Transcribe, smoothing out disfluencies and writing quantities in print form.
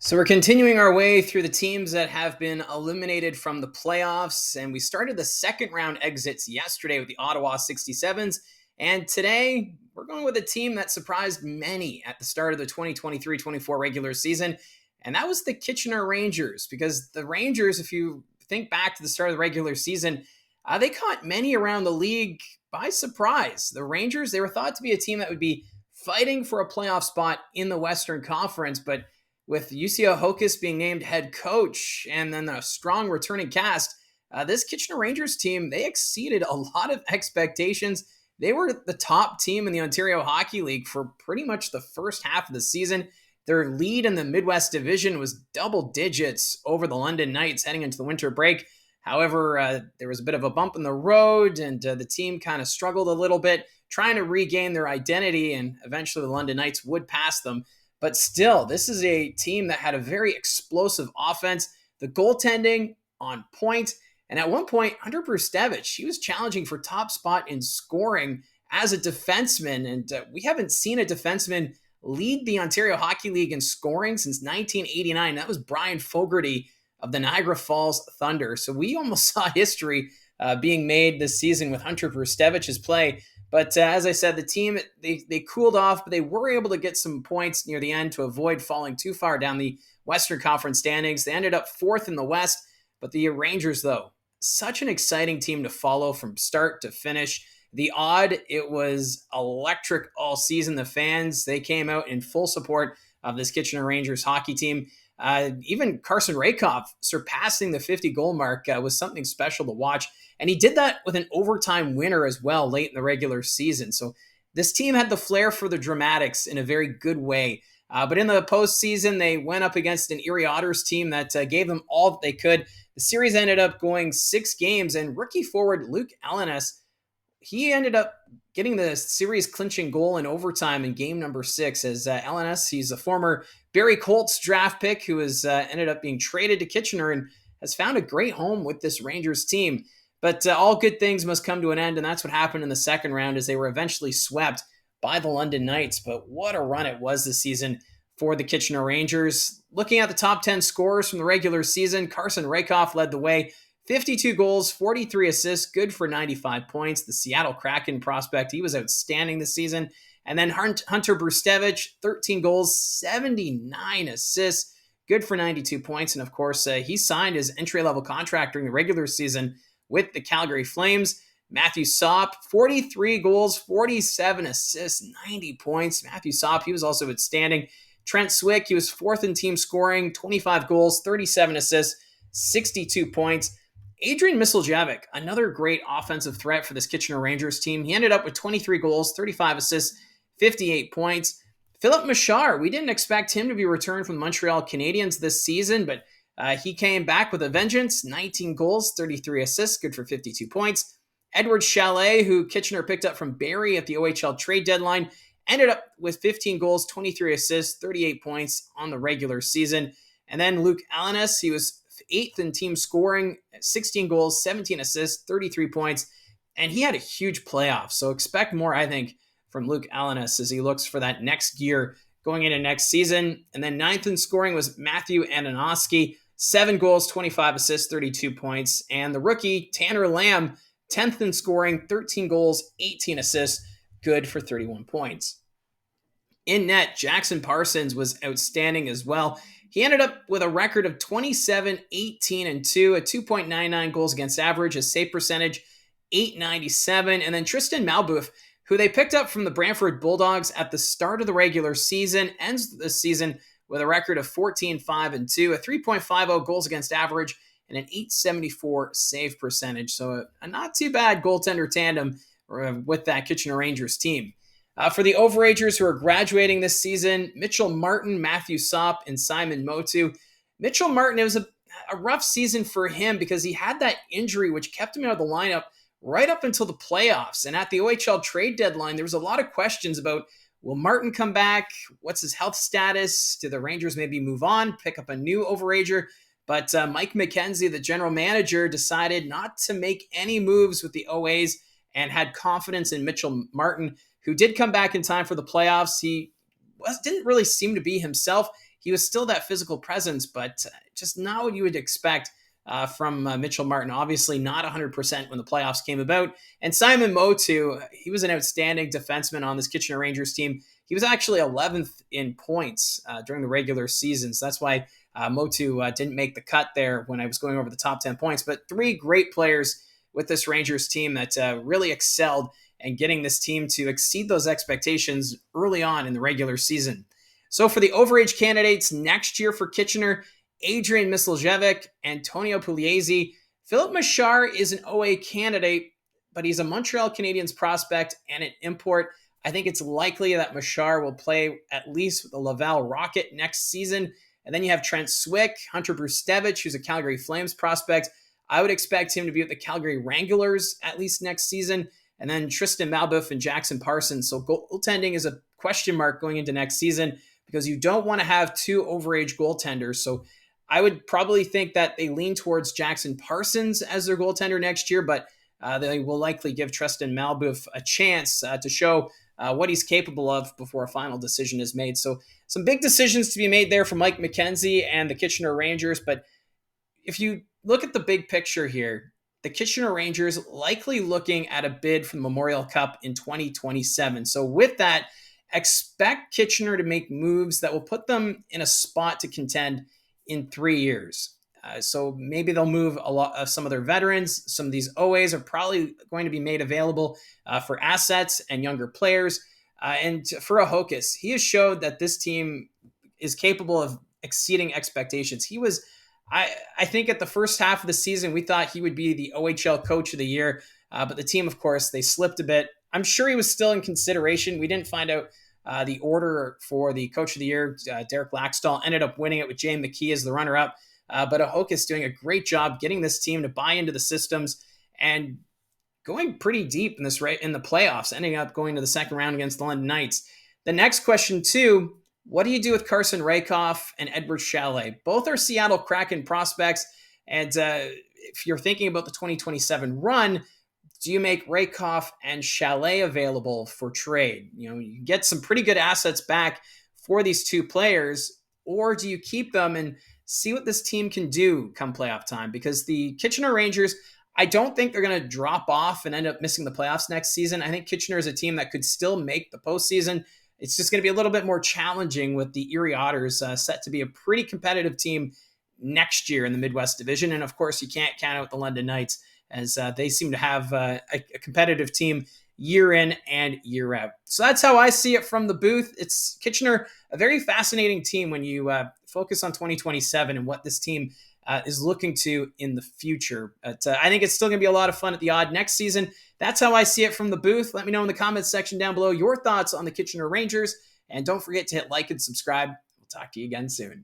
So we're continuing our way through the teams that have been eliminated from the playoffs, and we started the second round exits yesterday with the Ottawa 67s, and today we're going with a team that surprised many at the start of the 2023-24 regular season, and that was the Kitchener Rangers, because the Rangers, if you think back to the start of the regular season, they caught many around the league by surprise. The Rangers, they were thought to be a team that would be fighting for a playoff spot in the Western Conference, but with Jussi Hokus being named head coach and then a strong returning cast, this Kitchener Rangers team, they exceeded a lot of expectations. They were the top team in the Ontario Hockey League for pretty much the first half of the season. Their lead in the Midwest Division was double digits over the London Knights heading into the winter break. However, there was a bit of a bump in the road, and the team kind of struggled a little bit, trying to regain their identity, and eventually the London Knights would pass them. But still, this is a team that had a very explosive offense. The goaltending on point. And at one point, Hunter Brustevich, he was challenging for top spot in scoring as a defenseman. And we haven't seen a defenseman lead the Ontario Hockey League in scoring since 1989. That was Brian Fogarty of the Niagara Falls Thunder. So we almost saw history being made this season with Hunter Brustevich's play. But as I said, the team, they cooled off, but they were able to get some points near the end to avoid falling too far down the Western Conference standings. They ended up fourth in the West, but the Rangers, though, such an exciting team to follow from start to finish. The Odd, it was electric all season. The fans, they came out in full support of this Kitchener Rangers hockey team. Even Carson Rakoff surpassing the 50-goal mark was something special to watch. And he did that with an overtime winner as well late in the regular season. So this team had the flair for the dramatics in a very good way. But in the postseason, they went up against an Erie Otters team that gave them all that they could. The series ended up going 6 games, and rookie forward Luke Ellenes, he ended up getting the series clinching goal in overtime in game number 6 as Ellenes, he's a former Barrie Colts draft pick who has ended up being traded to Kitchener and has found a great home with this Rangers team. But all good things must come to an end, and that's what happened in the second round as they were eventually swept by the London Knights. But what a run it was this season for the Kitchener Rangers. Looking at the top 10 scorers from the regular season, Carson Rakoff led the way. 52 goals, 43 assists, good for 95 points. The Seattle Kraken prospect, he was outstanding this season. And then Hunter Brustevich, 13 goals, 79 assists, good for 92 points. And of course, he signed his entry-level contract during the regular season with the Calgary Flames. Matthew Sopp, 43 goals, 47 assists, 90 points. Matthew Sopp, he was also outstanding. Trent Swick, he was fourth in team scoring, 25 goals, 37 assists, 62 points. Adrian Misljevic, another great offensive threat for this Kitchener Rangers team. He ended up with 23 goals, 35 assists, 58 points. Philip Machar, we didn't expect him to be returned from the Montreal Canadiens this season, but he came back with a vengeance, 19 goals, 33 assists, good for 52 points. Edward Chalet, who Kitchener picked up from Barrie at the OHL trade deadline, ended up with 15 goals, 23 assists, 38 points on the regular season. And then Luke Ellenes, he was 8th in team scoring, 16 goals, 17 assists, 33 points, and he had a huge playoff. So expect more, I think, from Luke Ellenes as he looks for that next gear going into next season. And then 9th in scoring was Matthew Antonovsky, 7 goals, 25 assists, 32 points. And the rookie, Tanner Lamb, 10th in scoring, 13 goals, 18 assists, good for 31 points. In net, Jackson Parsons was outstanding as well. He ended up with a record of 27, 18, and 2, a 2.99 goals against average, a save percentage, 897. And then Tristan Malbouf, who they picked up from the Brantford Bulldogs at the start of the regular season, ends the season with a record of 14, 5, and 2, a 3.50 goals against average, and an 874 save percentage. So a not too bad goaltender tandem with that Kitchener Rangers team. For the overagers who are graduating this season, Mitchell Martin, Matthew Sopp, and Simon Motu. Mitchell Martin, it was a rough season for him because he had that injury which kept him out of the lineup right up until the playoffs. And at the OHL trade deadline, there was a lot of questions about, will Martin come back? What's his health status? Do the Rangers maybe move on, pick up a new overager? But Mike McKenzie, the general manager, decided not to make any moves with the OAs and had confidence in Mitchell Martin, who did come back in time for the playoffs. He didn't really seem to be himself. he was still that physical presence, but just not what you would expect from Mitchell Martin. Obviously, not 100% when the playoffs came about. And Simon Motu, he was an outstanding defenseman on this Kitchener Rangers team. He was actually 11th in points during the regular season. So that's why Motu didn't make the cut there when I was going over the top 10 points. But three great players with this Rangers team that really excelled and getting this team to exceed those expectations early on in the regular season. So for the overage candidates next year for Kitchener, Adrian Misljevic, Antonio Pugliese. Philip Machar is an OA candidate, but he's a Montreal Canadiens prospect and an import. I think it's likely that Machar will play at least with the Laval Rocket next season. And then you have Trent Swick, Hunter Brustevich, who's a Calgary Flames prospect. I would expect him to be with the Calgary Wranglers at least next season. And then Tristan Malbeuf and Jackson Parsons. So goaltending is a question mark going into next season because you don't want to have two overage goaltenders. So I would probably think that they lean towards Jackson Parsons as their goaltender next year, but they will likely give Tristan Malbeuf a chance to show what he's capable of before a final decision is made. So some big decisions to be made there for Mike McKenzie and the Kitchener Rangers. But if you look at the big picture here, the Kitchener Rangers likely looking at a bid for the Memorial Cup in 2027. So with that, expect Kitchener to make moves that will put them in a spot to contend in 3 years. So maybe they'll move a lot of some of their veterans. Some of these OAs are probably going to be made available for assets and younger players. And for Ahokas, he has showed that this team is capable of exceeding expectations. He was, I think at the first half of the season, we thought he would be the OHL Coach of the Year. But the team, of course, they slipped a bit. I'm sure he was still in consideration. We didn't find out the order for the Coach of the Year. Derek Laxdal ended up winning it with Jay McKee as the runner-up. But Ahokas doing a great job getting this team to buy into the systems and going pretty deep in the playoffs, ending up going to the second round against the London Knights. The next question, too, what do you do with Carson Rakoff and Edward Chalet? Both are Seattle Kraken prospects. And if you're thinking about the 2027 run, do you make Rakoff and Chalet available for trade? You get some pretty good assets back for these two players, or do you keep them and see what this team can do come playoff time? Because the Kitchener Rangers, I don't think they're going to drop off and end up missing the playoffs next season. I think Kitchener is a team that could still make the postseason. It's just going to be a little bit more challenging with the Erie Otters set to be a pretty competitive team next year in the Midwest Division. And of course, you can't count out the London Knights as they seem to have a competitive team year in and year out. So that's how I see it from the booth. It's Kitchener, a very fascinating team when you focus on 2027 and what this team is looking to in the future. But I think it's still going to be a lot of fun at the Odd next season. That's how I see it from the booth. Let me know in the comments section down below your thoughts on the Kitchener Rangers. And don't forget to hit like and subscribe. We'll talk to you again soon.